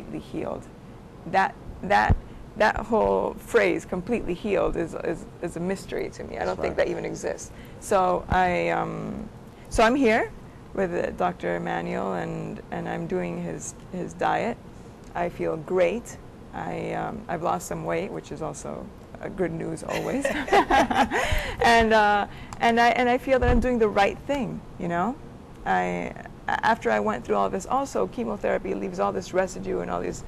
completely healed. That whole phrase, completely healed, is a mystery to me. I don't think that even exists. So I'm here with Dr. Emanuel, and I'm doing his diet. I feel great. I've lost some weight, which is also good news always. and I feel that I'm doing the right thing. You know, after I went through all this, also chemotherapy leaves all this residue and all these.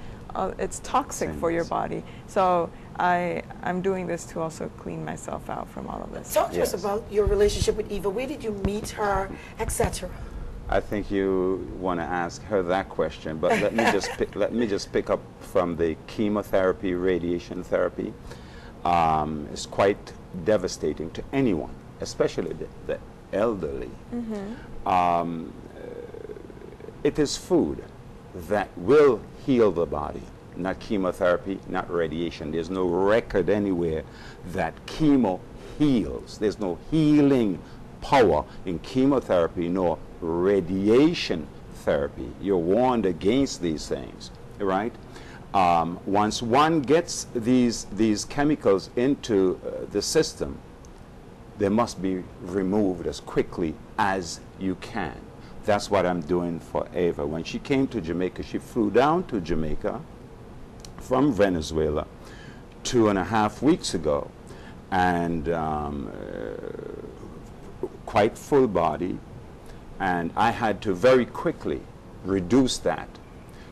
It's toxic for your body. So I'm doing this to also clean myself out from all of this. Talk to us about your relationship with Eva. Where did you meet her, etc.? I think you want to ask her that question, but let me just pick up from the chemotherapy, radiation therapy. It's quite devastating to anyone, especially the elderly. Mm-hmm. It is food that will heal the body, not chemotherapy, not radiation. There's no record anywhere that chemo heals. There's no healing power in chemotherapy nor radiation therapy. You're warned against these things, right? Once one gets these chemicals into the system, they must be removed as quickly as you can. That's what I'm doing for Eva. When she came to Jamaica, she flew down to Jamaica from Venezuela 2.5 weeks ago, and quite full body, and I had to very quickly reduce that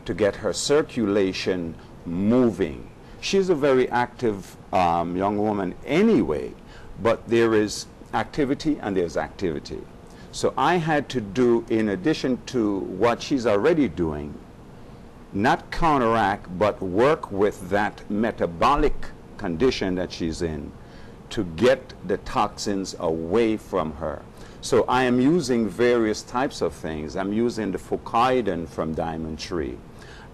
to get her circulation moving. She's a very active young woman anyway, but there is activity and there's activity. So I had to do, in addition to what she's already doing, not counteract, but work with that metabolic condition that she's in to get the toxins away from her. So I am using various types of things. I'm using the fucoidan from Diamond Tree.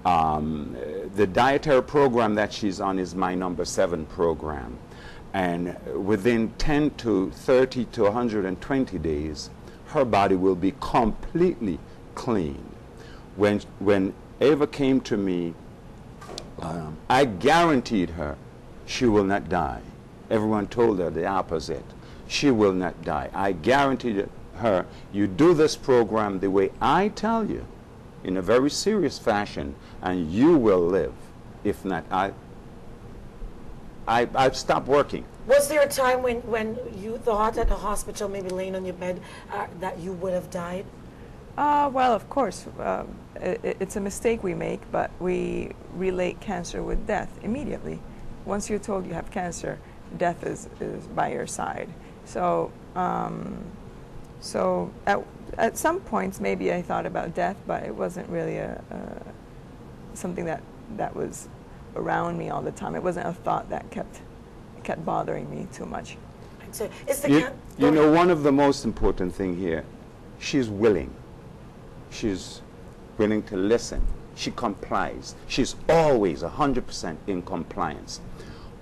The dietary program that she's on is my number 7 program. And within 10 to 30 to 120 days, her body will be completely clean. When Eva came to me, I guaranteed her she will not die. Everyone told her the opposite. She will not die. I guaranteed her, you do this program the way I tell you, in a very serious fashion, and you will live. If not, I've stopped working. Was there a time when you thought at the hospital, maybe laying on your bed, that you would have died? Well, of course. It's a mistake we make, but we relate cancer with death immediately. Once you're told you have cancer, death is by your side. So, at some points, maybe I thought about death, but it wasn't really something that was around me all the time. It wasn't a thought that kept bothering me too much. So it's the you know, one of the most important thing here, she's willing. She's willing to listen. She complies. She's always 100% in compliance.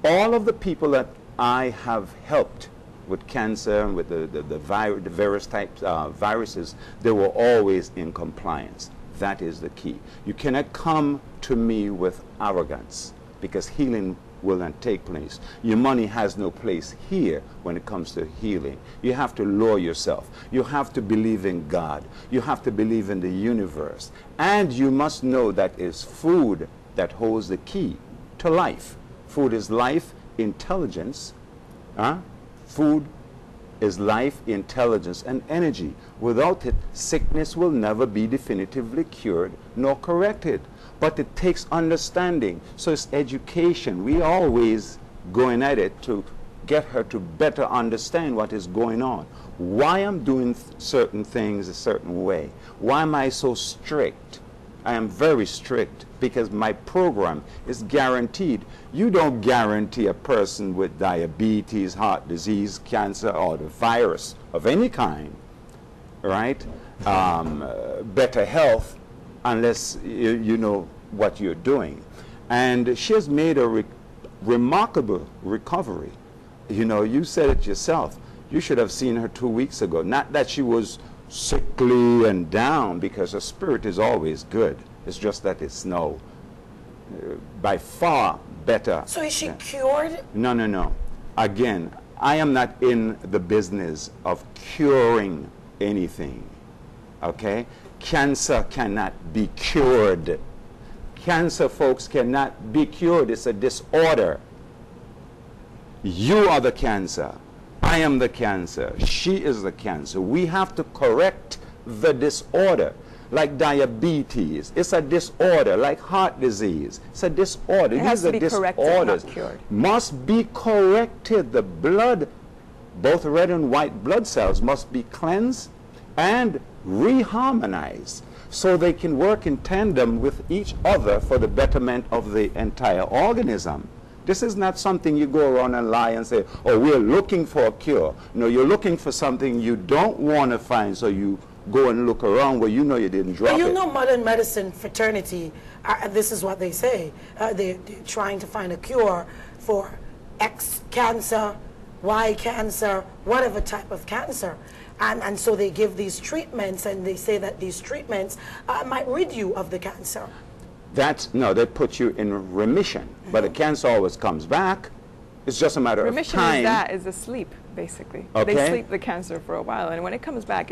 All of the people that I have helped with cancer and with the various types of viruses, they were always in compliance. That is the key. You cannot come to me with arrogance, because healing will not take place. Your money has no place here when it comes to healing. You have to lower yourself. You have to believe in God. You have to believe in the universe. And you must know that it's food that holds the key to life. Food is life, intelligence. Food is life, intelligence, and energy. Without it, sickness will never be definitively cured nor corrected. But it takes understanding. So it's education. We always going at it to get her to better understand what is going on. Why I'm doing certain things a certain way. Why am I so strict? I am very strict because my program is guaranteed. You don't guarantee a person with diabetes, heart disease, cancer, or the virus of any kind, right? Better health unless you know what you're doing. And she has made a remarkable recovery. You know, you said it yourself. You should have seen her 2 weeks ago. Not that she was sickly and down, because her spirit is always good. It's just that it's no by far better. So is she cured? No, no, no. Again, I am not in the business of curing anything. Okay? Cancer cannot be cured. Cancer, folks, cannot be cured. It's a disorder. You are the cancer. I am the cancer. She is the cancer. We have to correct the disorder. Like diabetes, it's a disorder. Like heart disease, it's a disorder. It has These to are be corrected, disorders. not cured. Must be corrected. The blood, both red and white blood cells, must be cleansed and reharmonized so they can work in tandem with each other for the betterment of the entire organism. This is not something you go around and lie and say, oh, we're looking for a cure. No, you're looking for something you don't want to find, so you go and look around where you know you didn't drop it. You know, modern medicine fraternity, this is what they say. They're trying to find a cure for X cancer, Y cancer, whatever type of cancer. And so they give these treatments, and they say that these treatments might rid you of the cancer. No, they put you in remission, but the cancer always comes back. It's just a matter of time. Remission is asleep, basically. Okay. They sleep the cancer for a while, and when it comes back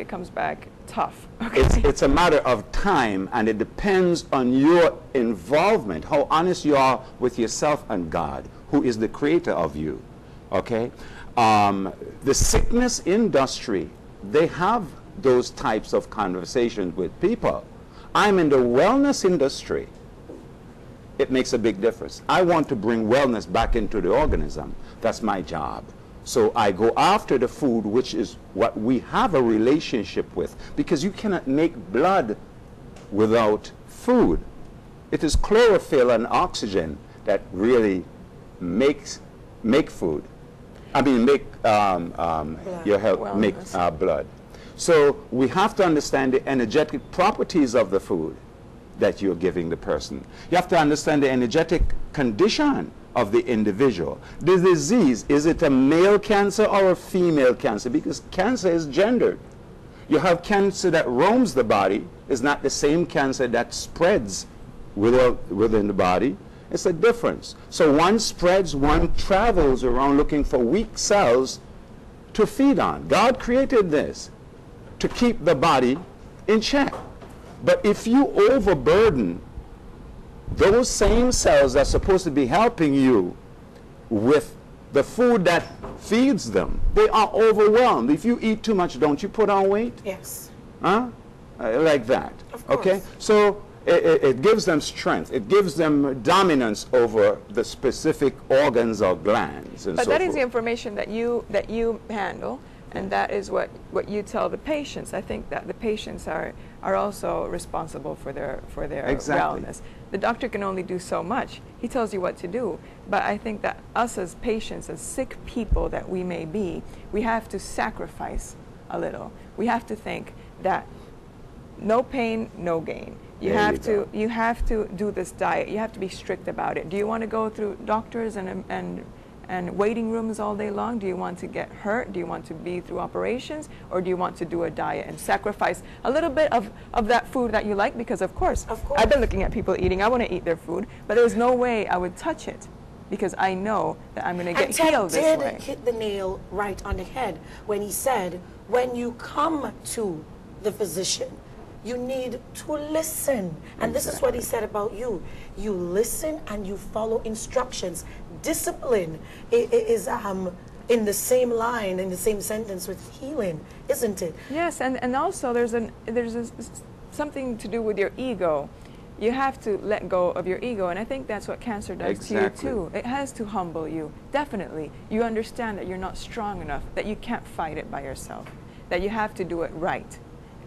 tough. Okay. It's a matter of time, and it depends on your involvement, how honest you are with yourself and God, who is the creator of you. Okay? The sickness industry, they have those types of conversations with people. I'm in the wellness industry. It makes a big difference. I want to bring wellness back into the organism. That's my job. So I go after the food, which is what we have a relationship with, because you cannot make blood without food. It is chlorophyll and oxygen that really make food. I mean, make your health, make blood. So we have to understand the energetic properties of the food that you're giving the person. You have to understand the energetic condition of the individual. The disease, is it a male cancer or a female cancer? Because cancer is gendered. You have cancer that roams the body, is not the same cancer that spreads within the body. It's a difference. So one spreads, one travels around looking for weak cells to feed on. God created this to keep the body in check. But if you overburden those same cells that are supposed to be helping you with the food that feeds them, they are overwhelmed. If you eat too much, don't you put on weight? Yes. Huh? Like that. Of course. Okay? So it gives them strength. It gives them dominance over the specific organs or glands and But so that forth. is the information that you handle, and that is what you tell the patients. I think that the patients are also responsible for their Exactly. wellness. The doctor can only do so much. He tells you what to do. But I think that us as patients, as sick people that we may be, we have to sacrifice a little. We have to think that no pain, no gain. You have to do this diet. You have to be strict about it. Do you want to go through doctors and waiting rooms all day long? Do you want to get hurt? Do you want to be through operations? Or do you want to do a diet and sacrifice a little bit of that food that you like? Because of course, I've been looking at people eating. I want to eat their food, but there's no way I would touch it because I know that I'm going to get healed this way. Ted did hit the nail right on the head when he said, when you come to the physician, you need to listen. And this is what he said about you. You listen and you follow instructions. Discipline is in the same line, in the same sentence with healing, isn't it? Yes, and also there's something to do with your ego. You have to let go of your ego, and I think that's what cancer does to you too. It has to humble you, definitely. You understand that you're not strong enough, that you can't fight it by yourself, that you have to do it right,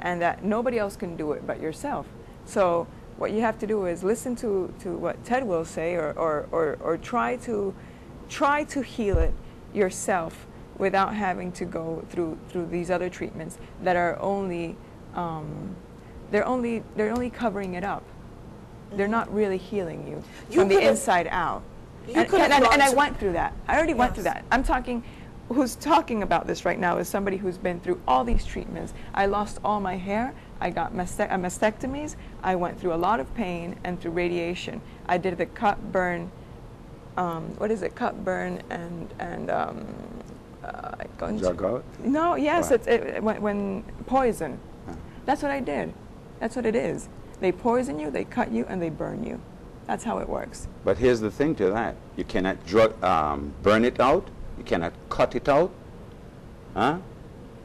and that nobody else can do it but yourself. So what you have to do is listen to what Ted will say, or try to heal it yourself without having to go through these other treatments that are only they're only covering it up. They're not really healing you from the inside out. And I went through that. I already went through that. I'm talking. Who's talking about this right now is somebody who's been through all these treatments. I lost all my hair. I got mastectomies. I went through a lot of pain and through radiation. I did the cut, burn, what is it? Cut, burn, and Jug out? no, yes, What? when poison. Huh. That's what I did. That's what it is. They poison you, they cut you, and they burn you. That's how it works. But here's the thing to that. You cannot burn it out. You cannot cut it out. Huh?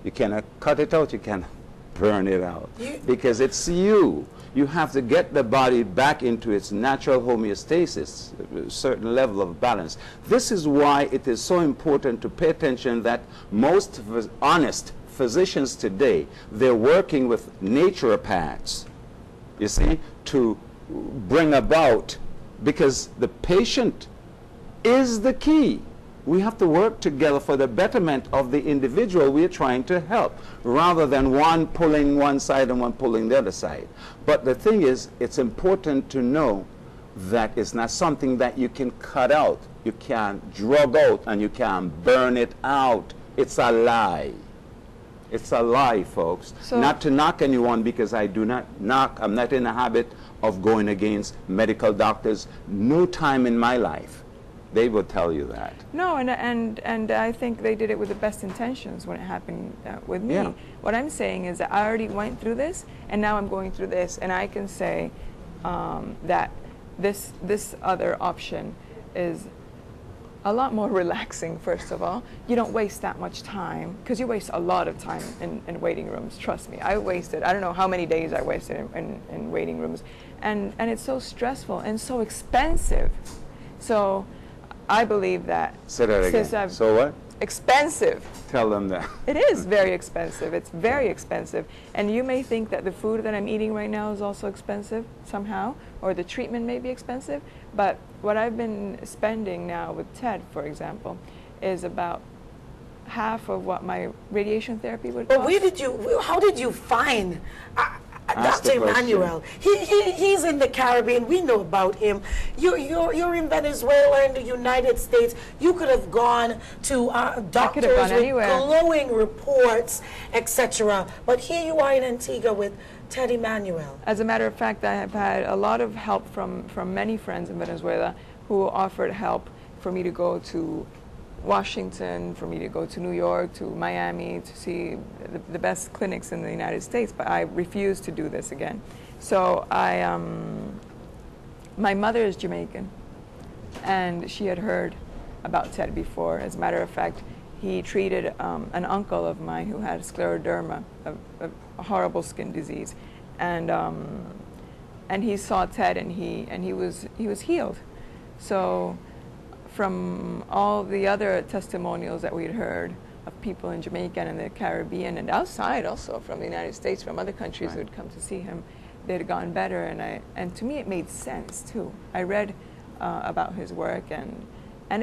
You cannot cut it out. You cannot burn it out. Because it's you. You have to get the body back into its natural homeostasis, a certain level of balance. This is why it is so important to pay attention that most honest physicians today, they're working with naturopaths, you see, to bring about, because the patient is the key. We have to work together for the betterment of the individual we are trying to help, rather than one pulling one side and one pulling the other side. But the thing is, it's important to know that it's not something that you can cut out, you can't drug out, and you can't burn it out. It's a lie. It's a lie, folks. So, not to knock anyone, because I do not knock. I'm not in the habit of going against medical doctors. No time in my life. They will tell you that. no, and I think they did it with the best intentions when it happened with me. Yeah. What I'm saying is that I already went through this, and now I'm going through this, and I can say that this other option is a lot more relaxing. First of all, you don't waste that much time, because you waste a lot of time in waiting rooms. Trust me, I don't know how many days I wasted in waiting rooms, and it's so stressful and so expensive. So I believe that. Say that again. So what? Expensive. Tell them that. It is very expensive. It's very expensive. And you may think that the food that I'm eating right now is also expensive somehow, or the treatment may be expensive, but what I've been spending now with Ted, for example, is about half of what my radiation therapy would cost. But how did you find Ask Dr. the question. Emanuel? He's in the Caribbean. We know about him. You're in Venezuela, in the United States. You could have gone to doctors with anywhere. glowing reports, etc. But here you are in Antigua with Ted Emanuel. As a matter of fact, I have had a lot of help from many friends in Venezuela who offered help for me to go to Washington, for me to go to New York, to Miami, to see the best clinics in the United States, but I refused to do this again. So my mother is Jamaican, and she had heard about Ted before. As a matter of fact, he treated an uncle of mine who had scleroderma, a horrible skin disease, and he saw Ted, and he was healed. So from all the other testimonials that we'd heard of people in Jamaica and in the Caribbean and outside also from the United States, from other countries Right. who had come to see him, they'd gone better, and to me it made sense too. I read about his work, and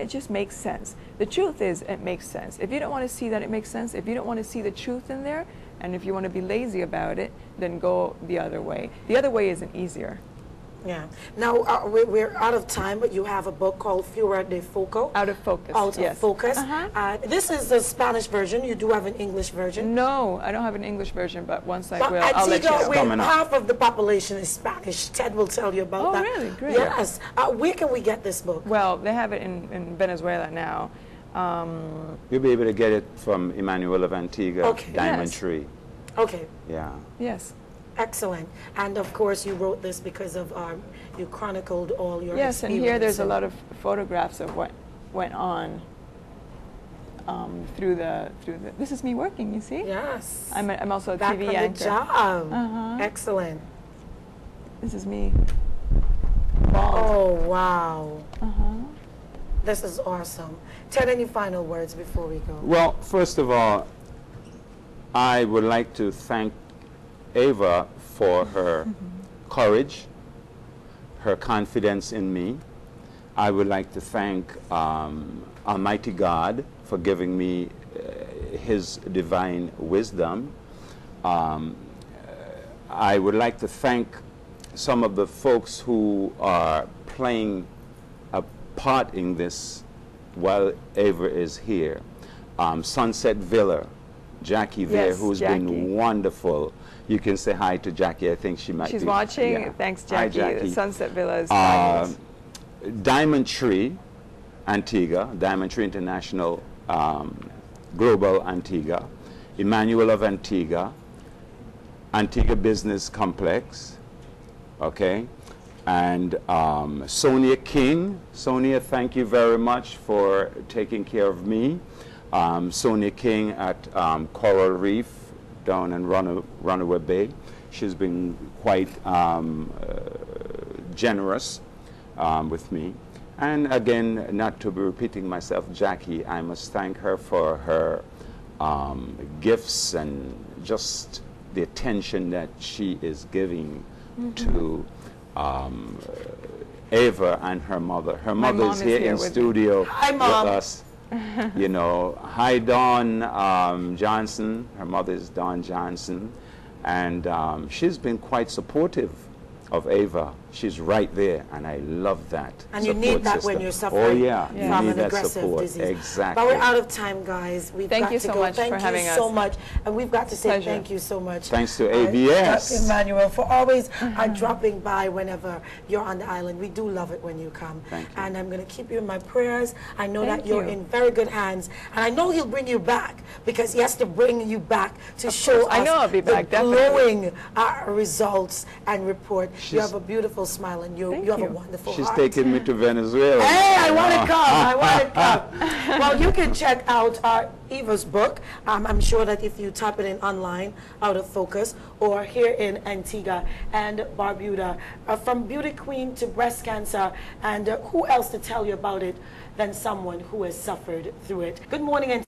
it just makes sense. The truth is, it makes sense. If you don't want to see that it makes sense, if you don't want to see the truth in there, and if you want to be lazy about it, then go the other way. The other way isn't easier. Yeah. Now, we're out of time, but you have a book called Fuera de Foco. Out of focus. Out yes. of Focus. Uh-huh. This is the Spanish version. You do have an English version. No, I don't have an English version, but once I But will, I'll let you Antigua, know. where Coming up. half of the population is Spanish. Ted will tell you about Oh, that. really? Great. Yes. Where can we get this book? Well, they have it in Venezuela now. You'll be able to get it from Emanuel of Antigua, Okay. Diamond Yes. Tree. Okay. Yeah. Yes. Excellent. And of course, you wrote this because of you chronicled all your Yes, and here there's a experience. lot of photographs of what went on through the. This is me working. You see? Yes. I'm also a Back TV on the anchor. job. Uh-huh. Excellent. This is me. Bald. Oh, wow. Uh-huh. This is awesome. Ted, any final words before we go? Well, first of all, I would like to thank Ava for her courage, her confidence in me. I would like to thank Almighty God for giving me His divine wisdom. I would like to thank some of the folks who are playing a part in this while Ava is here. Sunset Villa, Jackie there, Yes, who's Jackie. been wonderful. You can say hi to Jackie. I think she might She's be watching. yeah. Thanks, Hi, Jackie. The Jackie. Sunset Villa is fabulous. Diamond Tree, Antigua, Diamond Tree International, Global Antigua, Emanuel of Antigua, Antigua Business Complex, okay, and Sonia King. Sonia, thank you very much for taking care of me. Sonia King at Coral Reef down in Runaway Bay. She's been quite generous with me. And again, not to be repeating myself, Jackie, I must thank her for her gifts and just the attention that she is giving to Ava and her mother. Her mother mom is is here here in with studio Hi, with Mom. us. You know, hi Dawn Johnson. Her mother is Dawn Johnson, and she's been quite supportive of Ava. She's right there, and I love that. And you need that when you're suffering Oh yeah, from you an need that aggressive support. disease. Exactly. But we're out of time, guys. We've Thank got you to so go. much Thank for having you us. so much. And we've got to say Pleasure. thank you so much. Thanks to ABS. Dr. Emanuel, for always dropping by whenever you're on the island. We do love it when you come. Thank you. And I'm going to keep you in my prayers. I know Thank that you're you. in very good hands. And I know he'll bring you back because he has to bring you back to show course. I us know I'll be back, the definitely. glowing results and report. You She's- have a beautiful smile and you Thank have a you. wonderful She's heart. taking me to Venezuela. Hey, I want to come. I want to come. Well, you can check out Eva's book. I'm sure that if you type it in online, Out of Focus, or here in Antigua and Barbuda, from beauty queen to breast cancer, and who else to tell you about it than someone who has suffered through it. Good morning,